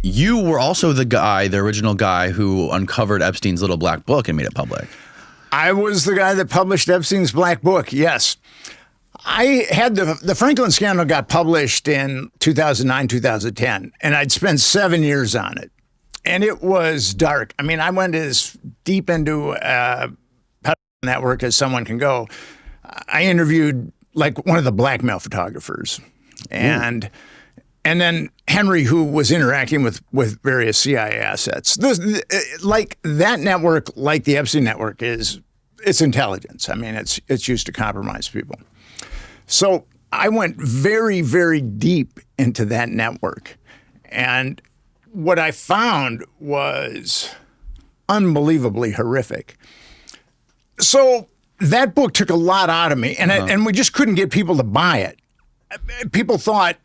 you were also the original guy who uncovered Epstein's little black book and made it public. I was the guy that published Epstein's black book, yes. I had the Franklin scandal got published in 2009, 2010, and I'd spent 7 years on it. And it was dark. I mean, I went as deep into pedophile network as someone can go. I interviewed like one of the blackmail photographers, and then Henry, who was interacting with various CIA assets. Like that network, like the Epstein network, it's intelligence. I mean, it's used to compromise people. So I went very, very deep into that network, and what I found was unbelievably horrific. So that book took a lot out of me, and we just couldn't get people to buy it. People thought,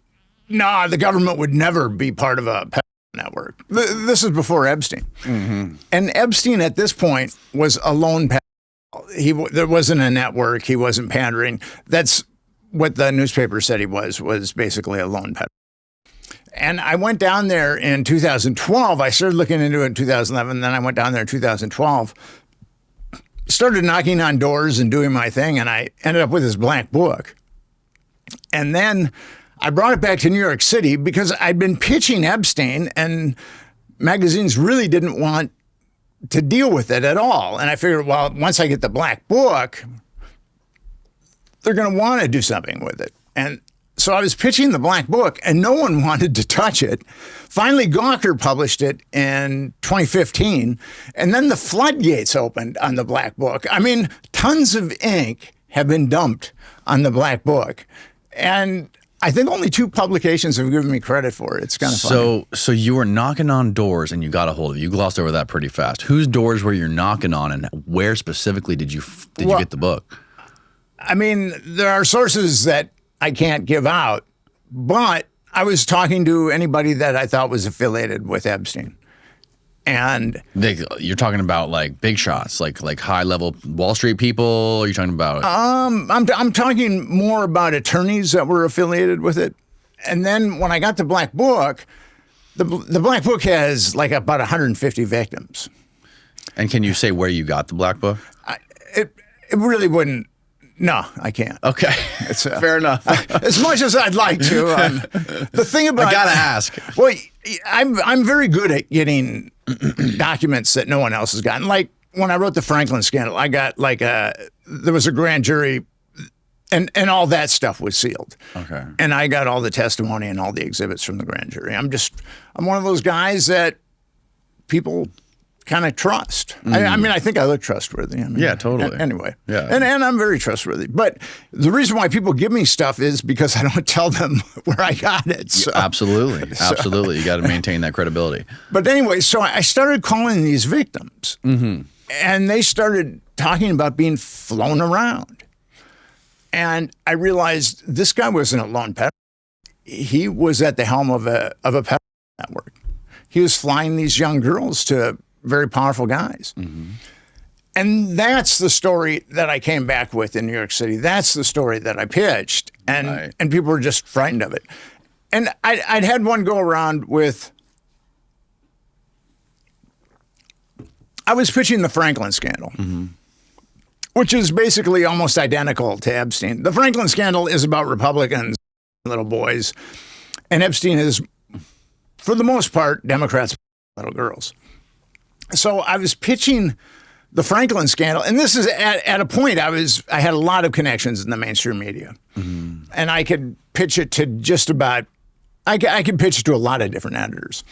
nah, the government would never be part of a network. This is before Epstein. Mm-hmm. And Epstein at this point was a lone pedophile. There wasn't a network. He wasn't pandering. That's what the newspaper said he was basically a lone pedophile. And I went down there in 2012. I started looking into it in 2011. Then I went down there in 2012, started knocking on doors and doing my thing. And I ended up with this black book. And then I brought it back to New York City because I'd been pitching Epstein, and magazines really didn't want to deal with it at all. And I figured, well, once I get the black book, they're going to want to do something with it. And so I was pitching the black book, and no one wanted to touch it. Finally, Gawker published it in 2015, and then the floodgates opened on the black book. I mean, tons of ink have been dumped on the black book, and I think only 2 publications have given me credit for it. It's kind of funny. So you were knocking on doors, and you got a hold of it. You glossed over that pretty fast. Whose doors were you knocking on, and where specifically did you get the book? I mean, there are sources that I can't give out, but I was talking to anybody that I thought was affiliated with Epstein. And you're talking about like big shots, like high level Wall Street people? Are you talking about? I'm talking more about attorneys that were affiliated with it. And then when I got the black book, the black book has like about 150 victims. And can you say where you got the black book? It really wouldn't. No, I can't. Okay, it's fair enough. As much as I'd like to. The thing about I gotta ask. Well, I'm very good at getting documents that no one else has gotten. Like when I wrote the Franklin scandal, I got there was a grand jury, and all that stuff was sealed. Okay. And I got all the testimony and all the exhibits from the grand jury. I'm one of those guys that people kind of trust. I mean, I think I look trustworthy. I mean, yeah, totally. Anyway, yeah, and I'm very trustworthy. But the reason why people give me stuff is because I don't tell them where I got it. So. Yeah, absolutely. You got to maintain that credibility. But anyway, so I started calling these victims, and they started talking about being flown around. And I realized this guy wasn't a lone pedophile. He was at the helm of a pedophile network. He was flying these young girls to very powerful guys. Mm-hmm. And that's the story that I came back with in New York City. That's the story that I pitched. And people were just frightened of it. And I'd had one go around with, I was pitching the Franklin scandal, which is basically almost identical to Epstein. The Franklin scandal is about Republicans, little boys. And Epstein is, for the most part, Democrats, little girls. So I was pitching the Franklin scandal, and this is at a point I had a lot of connections in the mainstream media, and I could pitch it to just about, I could pitch it to a lot of different editors.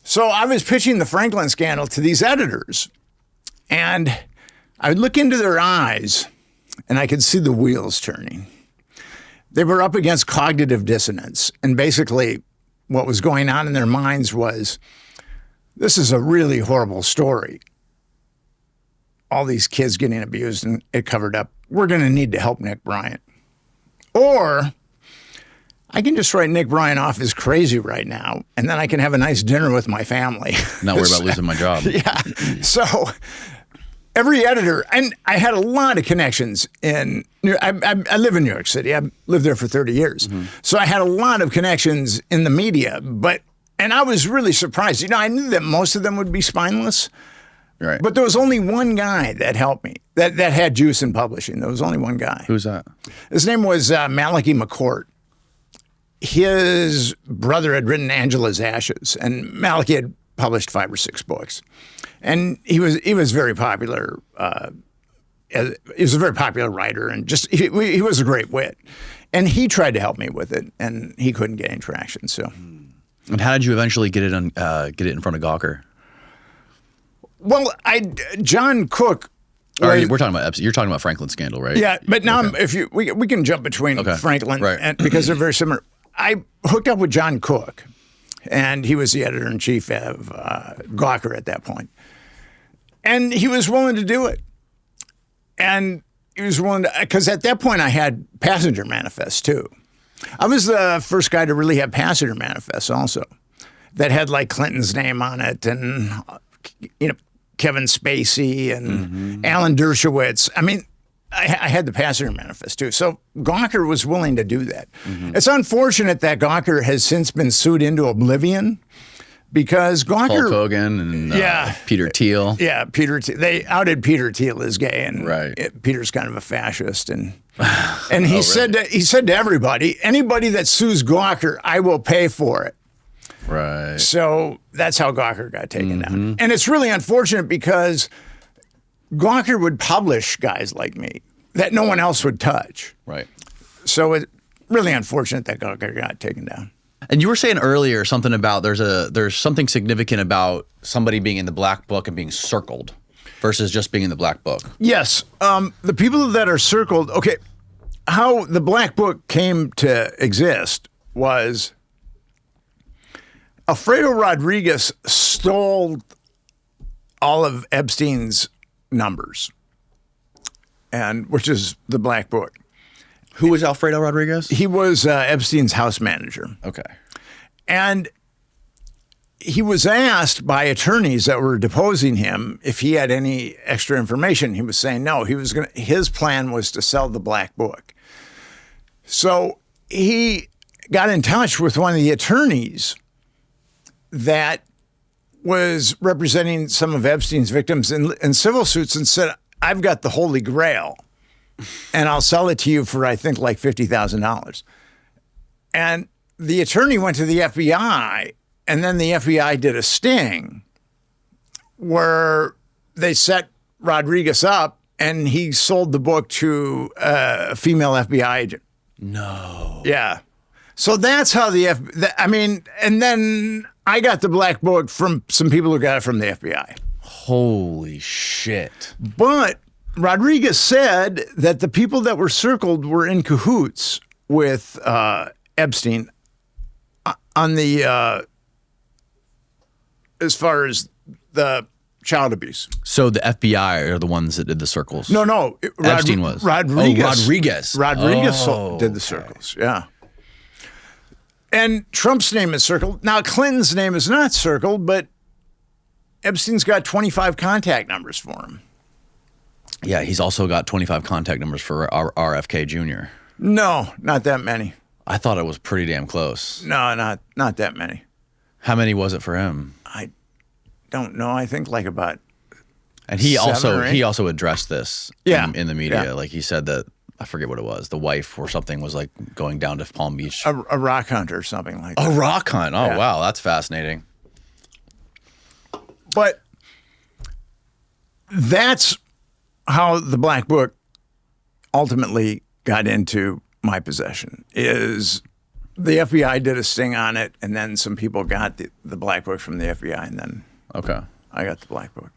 So I was pitching the Franklin scandal to these editors, and I would look into their eyes, and I could see the wheels turning. They were up against cognitive dissonance, and basically what was going on in their minds was, this is a really horrible story. All these kids getting abused and it covered up. We're going to need to help Nick Bryant. Or I can just write Nick Bryant off as crazy right now, and then I can have a nice dinner with my family. Not worry about losing my job. Yeah. So every editor, and I had a lot of connections in, I live in New York City. I've lived there for 30 years. So I had a lot of connections in the media, but And I was really surprised. You know, I knew that most of them would be spineless, Right. but there was only one guy that helped me, that had juice in publishing. There was only one guy. Who's that? His name was Malachi McCourt. His brother had written Angela's Ashes, and Malachi had published 5 or 6 books. And he was very popular. He was a very popular writer, and just he was a great wit. And he tried to help me with it, and he couldn't get any traction. So, And how did you eventually get it in front of Gawker? well, John Cook. Or we're talking about Epstein. You're talking about Franklin's scandal, right? Yeah, but now we can jump between Franklin and because they're very similar. I hooked up with John Cook, and he was the editor-in-chief of Gawker at that point. And he was willing to do it. And he was willing to, because at that point I had passenger manifests too. I was the first guy to really have passenger manifests also that had like Clinton's name on it and, you know, Kevin Spacey and Alan Dershowitz. I mean, I had the passenger manifest too. So Gawker was willing to do that. It's unfortunate that Gawker has since been sued into oblivion because Gawker. Hulk Hogan and Peter Thiel. Yeah, they outed Peter Thiel as gay, and Peter's kind of a fascist, and he said to everybody, anybody that sues Gawker, I will pay for it. Right. So that's how Gawker got taken down. And it's really unfortunate because Gawker would publish guys like me that no one else would touch. Right. So it's really unfortunate that Gawker got taken down. And you were saying earlier something about there's something significant about somebody being in the black book and being circled versus just being in the black book. Yes. The people that are circled, okay, how the black book came to exist was Alfredo Rodriguez stole all of Epstein's numbers, and which is the black book. Who was Alfredo Rodriguez? He was Epstein's house manager. Okay. And he was asked by attorneys that were deposing him if he had any extra information. He was saying no. His plan was to sell the black book. So he got in touch with one of the attorneys that was representing some of Epstein's victims in civil suits and said, I've got the Holy Grail, and I'll sell it to you for, I think, like $50,000. And the attorney went to the FBI, and then the FBI did a sting where they set Rodriguez up, and he sold the book to a female FBI agent. No. Yeah. So that's how and then I got the black book from some people who got it from the FBI. Holy shit. But Rodriguez said that the people that were circled were in cahoots with Epstein on the, as far as the child abuse. So the FBI are the ones that did the circles? No. Epstein was. Rodriguez. Oh, Rodriguez. Rodriguez did the circles, yeah. And Trump's name is circled. Now, Clinton's name is not circled, but Epstein's got 25 contact numbers for him. Yeah, he's also got 25 contact numbers for our RFK Jr. No, not that many. I thought it was pretty damn close. No, not that many. How many was it for him? I don't know. I think like about. And he 7 or 8. also addressed this in the media. Yeah. Like he said that, I forget what it was, the wife or something was like going down to Palm Beach. A rock hunt or something like that. A rock hunt. Oh, yeah. Wow. That's fascinating. But that's how the black book ultimately got into my possession, is the FBI did a sting on it, and then some people got the black book from the FBI, and then I got the black book.